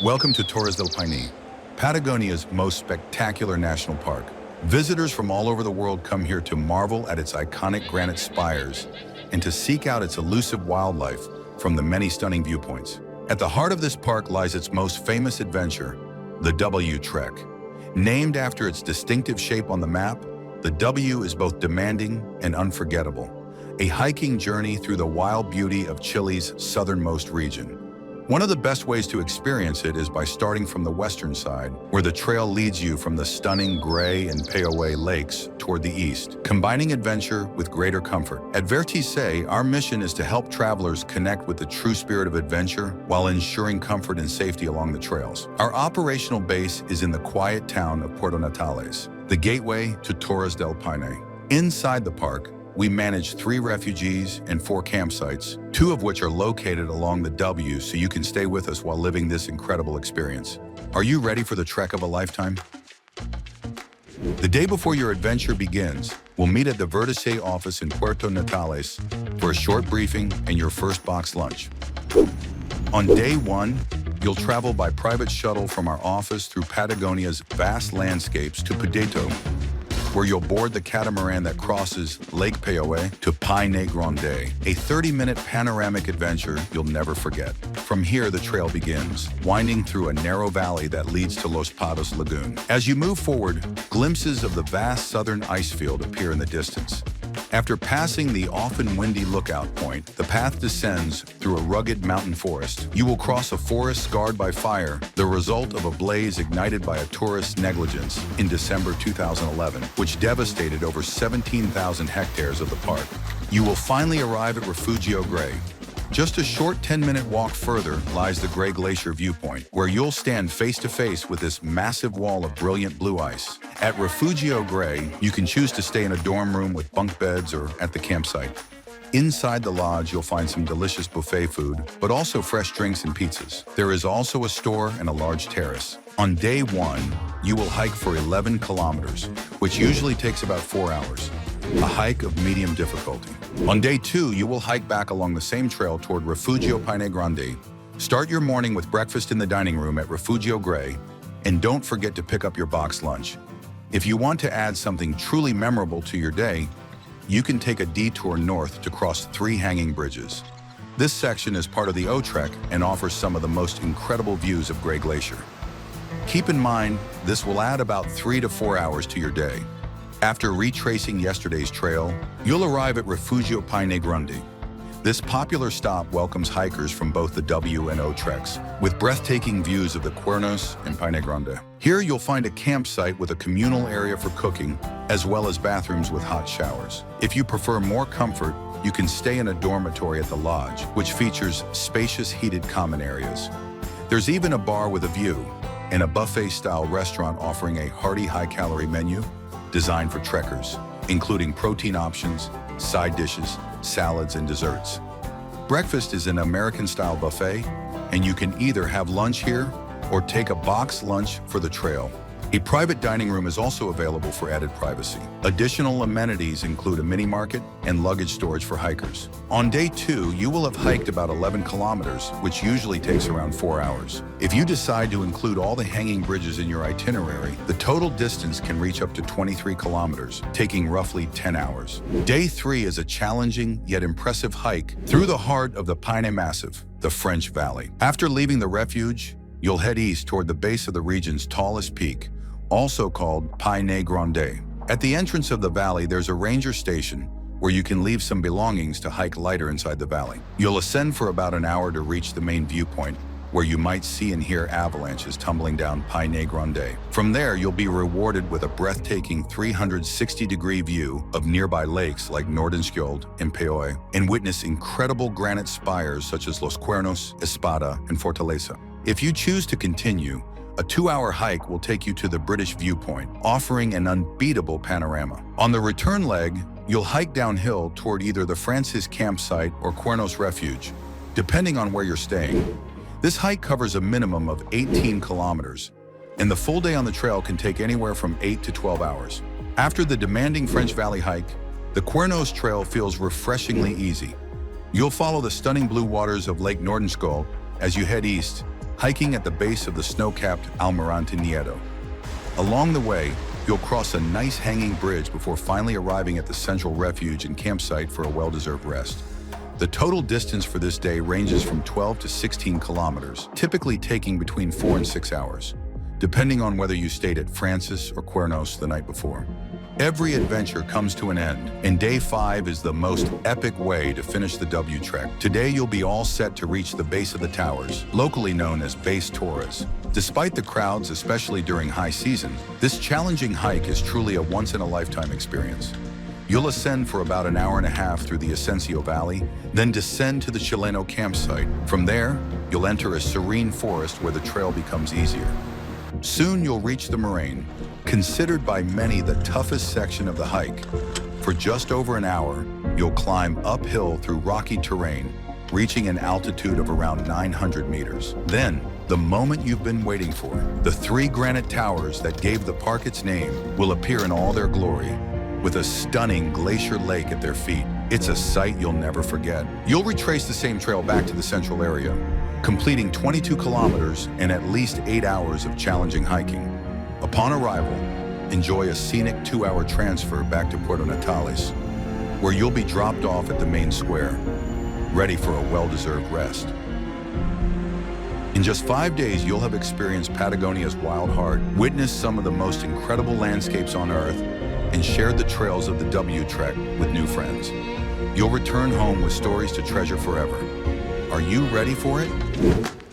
Welcome to Torres del Paine, Patagonia's most spectacular national park. Visitors from all over the world come here to marvel at its iconic granite spires and to seek out its elusive wildlife from the many stunning viewpoints. At the heart of this park lies its most famous adventure, the W Trek. Named after its distinctive shape on the map, the W is both demanding and unforgettable, a hiking journey through the wild beauty of Chile's southernmost region. One of the best ways to experience it is by starting from the western side, where the trail leads you from the stunning Grande and Paine lakes toward the east, combining adventure with greater comfort. At Vertice, our mission is to help travelers connect with the true spirit of adventure while ensuring comfort and safety along the trails. Our operational base is in the quiet town of Puerto Natales, the gateway to Torres del Paine. Inside the park, we manage 3 refugees and 4 campsites, 2 of which are located along the W, so you can stay with us while living this incredible experience. Are you ready for the trek of a lifetime? The day before your adventure begins, we'll meet at the Vertice office in Puerto Natales for a short briefing and your first box lunch. On day 1, you'll travel by private shuttle from our office through Patagonia's vast landscapes to Puerto, where you'll board the catamaran that crosses Lake Paine to Paine Grande, a 30-minute panoramic adventure you'll never forget. From here, the trail begins, winding through a narrow valley that leads to Los Patos Lagoon. As you move forward, glimpses of the vast southern ice field appear in the distance. After passing the often windy lookout point, the path descends through a rugged mountain forest. You will cross a forest scarred by fire, the result of a blaze ignited by a tourist's negligence in December 2011, which devastated over 17,000 hectares of the park. You will finally arrive at Refugio Grande. Just a short 10-minute walk further lies the Grande Glacier viewpoint, where you'll stand face-to-face with this massive wall of brilliant blue ice. At Refugio Grande, you can choose to stay in a dorm room with bunk beds or at the campsite. Inside the lodge, you'll find some delicious buffet food, but also fresh drinks and pizzas. There is also a store and a large terrace. On day 1, you will hike for 11 kilometers, which usually takes about 4 hours. A hike of medium difficulty. On day 2, you will hike back along the same trail toward Refugio Paine Grande. Start your morning with breakfast in the dining room at Refugio Grande, and don't forget to pick up your box lunch. If you want to add something truly memorable to your day, you can take a detour north to cross 3 hanging bridges. This section is part of the O Trek and offers some of the most incredible views of Grande Glacier. Keep in mind, this will add about 3 to 4 hours to your day. After retracing yesterday's trail, you'll arrive at Refugio Paine Grande. This popular stop welcomes hikers from both the W and O treks, with breathtaking views of the Cuernos and Paine Grande. Here you'll find a campsite with a communal area for cooking, as well as bathrooms with hot showers. If you prefer more comfort, you can stay in a dormitory at the lodge, which features spacious heated common areas. There's even a bar with a view, and a buffet-style restaurant offering a hearty high-calorie menu designed for trekkers, including protein options, side dishes, salads, and desserts. Breakfast is an American-style buffet, and you can either have lunch here or take a box lunch for the trail. A private dining room is also available for added privacy. Additional amenities include a mini market and luggage storage for hikers. On day 2, you will have hiked about 11 kilometers, which usually takes around 4 hours. If you decide to include all the hanging bridges in your itinerary, the total distance can reach up to 23 kilometers, taking roughly 10 hours. Day 3 is a challenging yet impressive hike through the heart of the Paine Massif, the French Valley. After leaving the refuge, you'll head east toward the base of the region's tallest peak, also called Paine Grande. At the entrance of the valley, there's a ranger station where you can leave some belongings to hike lighter inside the valley. You'll ascend for about an hour to reach the main viewpoint, where you might see and hear avalanches tumbling down Paine Grande. From there, you'll be rewarded with a breathtaking 360-degree view of nearby lakes like Nordenskjold and Paine, and witness incredible granite spires such as Los Cuernos, Espada, and Fortaleza. If you choose to continue, a 2-hour hike will take you to the British viewpoint, offering an unbeatable panorama. On the return leg, you'll hike downhill toward either the Francis campsite or Cuernos Refuge, depending on where you're staying. This hike covers a minimum of 18 kilometers, and the full day on the trail can take anywhere from 8 to 12 hours. After the demanding French Valley hike, the Cuernos Trail feels refreshingly easy. You'll follow the stunning blue waters of Lake Nordenskjold as you head east, hiking at the base of the snow-capped Almirante Nieto. Along the way, you'll cross a nice hanging bridge before finally arriving at the central refuge and campsite for a well-deserved rest. The total distance for this day ranges from 12 to 16 kilometers, typically taking between 4 and 6 hours, depending on whether you stayed at Francis or Cuernos the night before. Every adventure comes to an end, and day 5 is the most epic way to finish the W trek. Today you'll be all set to reach the base of the towers, locally known as Base Torres. Despite the crowds, especially during high season, this challenging hike is truly a once-in-a-lifetime experience. You'll ascend for about an hour and a half through the Ascencio Valley, then descend to the Chileno campsite. From there, you'll enter a serene forest where the trail becomes easier. Soon you'll reach the moraine, considered by many the toughest section of the hike. For just over an hour, you'll climb uphill through rocky terrain, reaching an altitude of around 900 meters. Then, the moment you've been waiting for, the 3 granite towers that gave the park its name will appear in all their glory, with a stunning glacier lake at their feet. It's a sight you'll never forget. You'll retrace the same trail back to the central area, completing 22 kilometers and at least 8 hours of challenging hiking. Upon arrival, enjoy a scenic 2-hour transfer back to Puerto Natales, where you'll be dropped off at the main square, ready for a well-deserved rest. In just 5 days, you'll have experienced Patagonia's wild heart, witnessed some of the most incredible landscapes on Earth, and shared the trails of the W Trek with new friends. You'll return home with stories to treasure forever. Are you ready for it?